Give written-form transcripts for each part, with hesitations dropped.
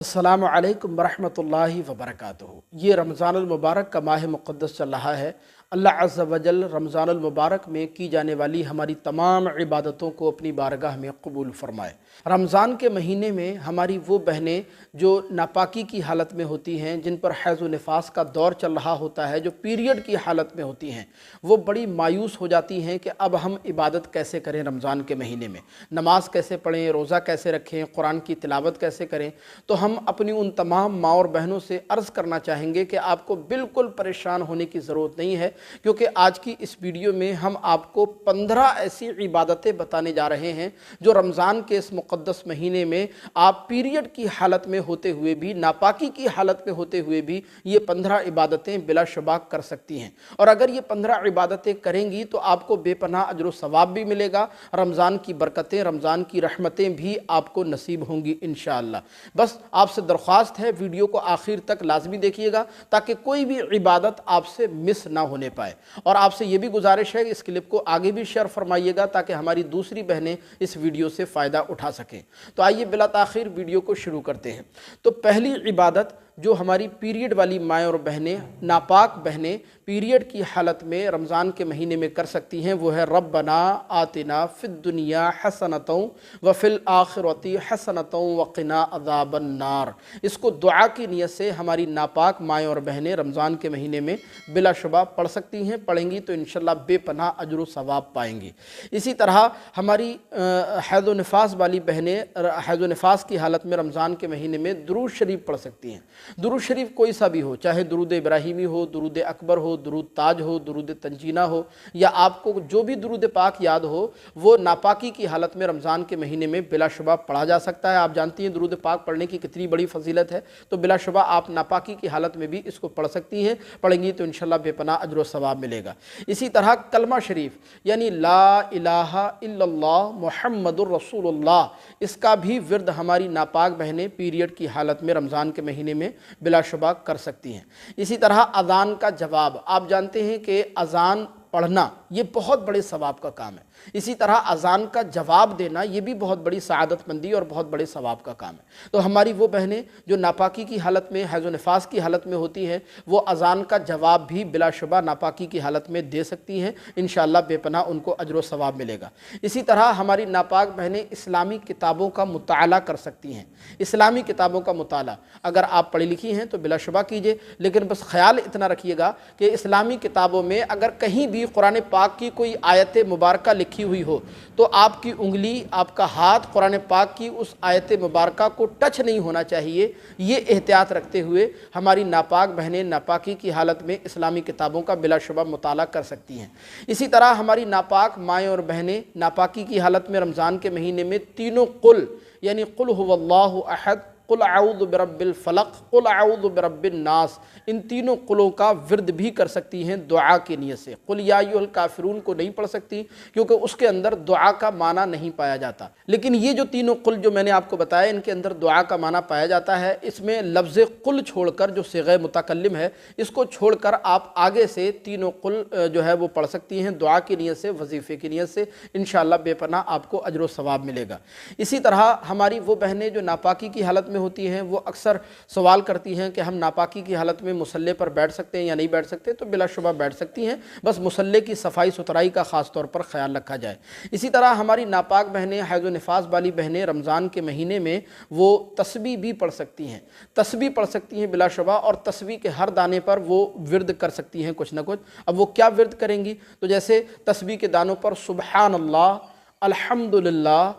अस्सलामु अलैकुम वरहमतुल्लाहि वबरकातुहू। ये रमज़ान मुबारक का माह मुक़द्दस चल रहा है। अल्लाह अज़्ज़ व जल रमज़ान मुबारक में की जाने वाली हमारी तमाम इबादतों को अपनी बारगाह में कबूल फ़रमाए। रमज़ान के महीने में हमारी वो बहनें जो नापाकी की हालत में होती हैं, जिन पर हैज़ व निफास का दौर चल रहा होता है, जो पीरियड की हालत में होती हैं, वो बड़ी मायूस हो जाती हैं कि अब हम इबादत कैसे करें रमज़ान के महीने में, नमाज कैसे पढ़ें, रोज़ा कैसे रखें, कुरान की तिलावत कैसे करें। तो हम अपनी उन तमाम माँ और बहनों से अर्ज़ करना चाहेंगे कि आपको बिल्कुल परेशान होने की ज़रूरत नहीं है, क्योंकि आज की इस वीडियो में हम आपको 15 ऐसी इबादतें बताने जा रहे हैं जो रमज़ान के इस मुक़द्दस महीने में आप पीरियड की हालत में होते हुए भी, नापाकी की हालत में होते हुए भी ये 15 इबादतें बिलाशुबा कर सकती हैं। और अगर ये 15 इबादतें करेंगी तो आपको बेपनाह अजर व सवाब भी मिलेगा, रमज़ान की बरकतें, रमज़ान की रहमतें भी आपको नसीब होंगी इंशाअल्लाह। बस आपसे दरख्वास्त है, वीडियो को आखिर तक लाजमी देखिएगा ताकि कोई भी इबादत आपसे मिस ना होने पाए। और आपसे ये भी गुजारिश है कि इस क्लिप को आगे भी शेयर फरमाइएगा ताकि हमारी दूसरी बहनें इस वीडियो से फ़ायदा उठा सकें। तो आइए बिला ताख़ीर वीडियो को शुरू करते हैं। तो पहली इबादत जो हमारी पीरियड वाली माएँ और बहनें, नापाक बहनें पीरियड की हालत में रमज़ान के महीने में कर सकती हैं, वो है रब्बना आतिना फिद दुनिया हसनतों व फिल आखिरती हसनतों व क़िना अज़ाबन नार। इसको दुआ की नियत से हमारी नापाक माएँ और बहनें रमज़ान के महीने में बिलाशुबा पढ़ सकती हैं। पढ़ेंगी तो इंशाअल्लाह बेपनाह अजर व सवाब पाएंगी। इसी तरह हमारी हैज़ व निफास वाली बहनें हैज़ व निफास की हालत में रमज़ान के महीने में दुरूद शरीफ पढ़ सकती हैं। दुरूद शरीफ कोई सा भी हो, चाहे दुरूद इब्राहिमी हो, दुरूद अकबर हो, दुरूद ताज हो, दुरूद तंजीना हो, या आपको जो भी दुरूद पाक याद हो, वो नापाकी की हालत में रमज़ान के महीने में बिलाशुबा पढ़ा जा सकता है। आप जानती हैं दुरूद पाक पढ़ने की कितनी बड़ी फजीलत है, तो बिलाशुबा आप नापाकी की हालत में भी इसको पढ़ सकती हैं। पढ़ेंगी तो इंशाअल्लाह बेपनाह अजर व सवाब मिलेगा। इसी तरह कलमा शरीफ यानी ला इलाहा इल्लल्लाह मुहम्मदुर रसूलुल्लाह, इसका भी विर्द हमारी नापाक बहनें पीरियड की हालत में रमज़ान के महीने में बिलाशुबा कर सकती हैं। इसी तरह अज़ान का जवाब, आप जानते हैं कि अज़ान पढ़ना ये बहुत बड़े सवाब का काम है। इसी तरह अज़ान का जवाब देना ये भी बहुत बड़ी सआदतमंदी और बहुत बड़े सवाब का काम है। तो हमारी वो बहनें जो नापाकी की हालत में, हैज़ व निफास की हालत में होती हैं, वो अज़ान का जवाब भी बिलाशुबा नापाकी की हालत में दे सकती हैं। इंशाअल्लाह बेपनाह उनको अजर व सवाब मिलेगा। इसी तरह हमारी नापाक बहनें इस्लामी किताबों का मुताला कर सकती हैं। इस्लामी किताबों का मुताला अगर आप पढ़ी लिखी हैं तो बिलाशुबा कीजिए, लेकिन बस ख्याल इतना रखिएगा कि इस्लामी किताबों में अगर कहीं भी कुरान पाक की कोई आयत मुबारका लिखी हुई हो तो आपकी उंगली, आपका हाथ कुरान पाक की उस आयत मुबारका को टच नहीं होना चाहिए। ये एहतियात रखते हुए हमारी नापाक बहनें नापाकी की हालत में इस्लामी किताबों का बिलाशुबा मुताला कर सकती हैं। इसी तरह हमारी नापाक माएँ और बहनें नापाकी की हालत में रमज़ान के महीने में तीनों कुल यानी कुल हुवल्लाहु अहद, कुल आऊज़ु बिरब्बिल फलक, कुल आऊज़ु बिरब्बिन नास, इन तीनों कुलों का विर्द भी कर सकती हैं दुआ की नियत से। कुल या अय्युहल काफिरून को नहीं पढ़ सकती क्योंकि उसके अंदर दुआ का माना नहीं पाया जाता, लेकिन ये जो तीनों कुल जो मैंने आपको बताया इनके अंदर दुआ का माना पाया जाता है। इसमें लफ्ज़ कुल छोड़कर जो सिग़े मुतकल्लिम है इसको छोड़कर आप आगे से तीनों कुल जो है वो पढ़ सकती हैं दुआ की नियत से, वजीफ़े की नियत से। इंशाअल्लाह बेपनाह आपको अजर व सवाब मिलेगा। इसी तरह हमारी वो बहनें जो नापाकी की हालत में होती हैं, वो अक्सर सवाल करती हैं कि हम नापाकी की हालत में मुसल्ले पर बैठ सकते हैं या नहीं बैठ सकते, तो बिलाशुबा बैठ सकती हैं, बस मुसल्ले की सफाई सुथराई का ख़ास तौर पर ख्याल रखा जाए। इसी तरह हमारी नापाक बहनें, हैज़ व निफास वाली बहनें रमज़ान के महीने में वो तस्बीह भी पढ़ सकती हैं, तस्बीह पढ़ सकती हैं बिलाशुबा, और तस्बीह के हर दाने पर वो विर्द कर सकती हैं कुछ ना कुछ। अब वो क्या विर्द करेंगी, तो जैसे तस्बीह के दानों पर सुबहान अल्लाह, अल्हम्दुलिल्लाह,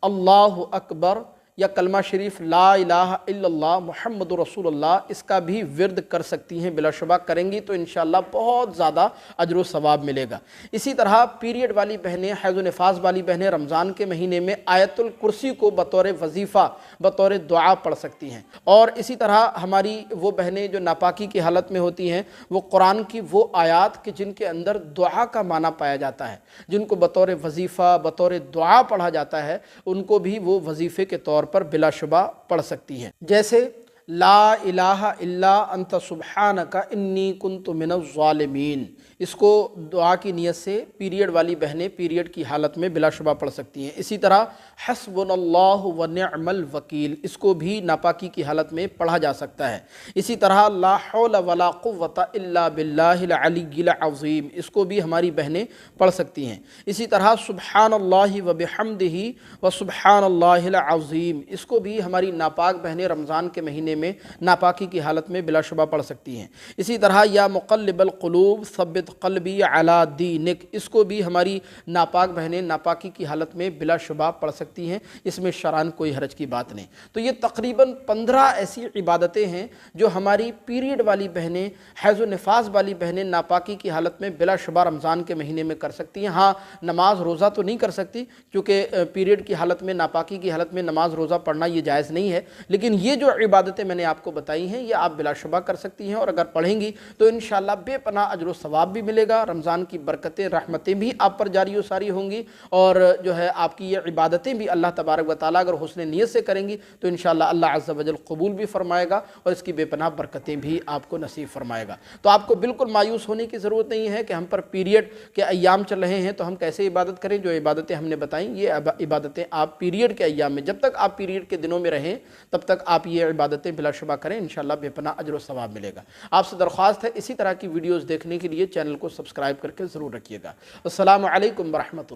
अल्लाहु अकबर या कलमा शरीफ ला इलाहा इल्लल्लाह मुहम्मदुर रसूलुल्लाह, इसका भी विर्द कर सकती हैं। बिलाशुबा करेंगी तो इंशाअल्लाह बहुत ज़्यादा अजर व सवाब मिलेगा। इसी तरह पीरियड वाली बहनें, हैज़ व निफास वाली बहनें रमज़ान के महीने में आयतुल कुर्सी को बतौर वजीफ़ा, बतौर दुआ पढ़ सकती हैं। और इसी तरह हमारी वो बहनें जो नापाकी की हालत में होती हैं, वो कुरान की वो आयात कि जिनके अंदर दुआ का माना पाया जाता है, जिनको बतौर वजीफ़ा, बतौर दुआ पढ़ा जाता है, उनको भी वो वजीफ़े के तौर पर बिलाशुबा पढ़ सकती हैं। जैसे ला इलाहा इल्ला अंत सुब्हानका इन्नी कुन्तु मिनज़ ज़ालिमीन। इसको दुआ की नीयत से पीरियड वाली बहनें पीरियड की हालत में बिलाशुबा पढ़ सकती हैं। इसी तरह हस्बुनल्लाहु व निअमल वकील, इसको भी नापाकी की हालत में पढ़ा जा सकता है। इसी तरह ला हौला वला कुव्वता इल्ला बिल्लाहिल अलिय्यिल अज़ीम, इसको भी हमारी बहनें पढ़ सकती हैं। इसी तरह सुब्हानल्लाहि व बिहम्दिही व सुब्हानल्लाहिल अज़ीम, इसको भी हमारी नापाक बहनें रमज़ान के महीने में नापाकी की हालत में बिलाशुबा पढ़ सकती हैं। इसी तरह या मुक़ल्लिबल क़ुलूब सब्बित क़ल्बी अला दीनिक, इसको भी हमारी नापाक बहनें नापाकी की हालत में बिलाशुबा पढ़ सकती हैं। इसमें शरान कोई हरज की बात नहीं। तो ये तकरीबन 15 ऐसी इबादतें हैं जो हमारी पीरियड वाली बहनें, हैज़ व निफास वाली बहनें नापाकी की हालत में बिलाशुबा रमज़ान के महीने में कर सकती हैं। हाँ, नमाज रोज़ा तो नहीं कर सकती क्योंकि पीरियड की हालत में, नापाकी की हालत में नमाज रोज़ा पढ़ना ये जायज़ नहीं है, लेकिन ये जो इबादतें मैंने आपको बताई हैं ये आप बिलाशुबा कर सकती हैं। और अगर पढ़ेंगी तो इंशाअल्लाह बेपनाह अजर व सवाब भी मिलेगा, रमज़ान की बरकतें, रहमतें भी आप पर जारी व सारी होंगी, और जो है आपकी ये इबादतें भी अल्लाह तबारक व तआला अगर हुस्न नियत से करेंगी तो इंशाअल्लाह अल्लाह अज़्ज़ व जल कबूल भी फरमाएगा और इसकी बेपनाह बरकतें भी आपको नसीब फरमाएगा। तो आपको बिल्कुल मायूस होने की ज़रूरत नहीं है कि हम पर पीरियड के अय्याम चल रहे हैं तो हम कैसे इबादत करें। जो इबादतें हमने बताई ये इबादतें आप पीरियड के अय्याम में, जब तक आप पीरियड के दिनों में रहें तब तक आप ये इबादतें बिलाशुबा करें, इंशाअल्लाह बेपनाह अजर व सवाब मिलेगा। आपसे दरख्वास्त है इसी तरह की वीडियोज़ देखने के लिए चैनल को सब्सक्राइब करके ज़रूर रखिएगा। अस्सलामु अलैकुम व रहमतुल्लाह।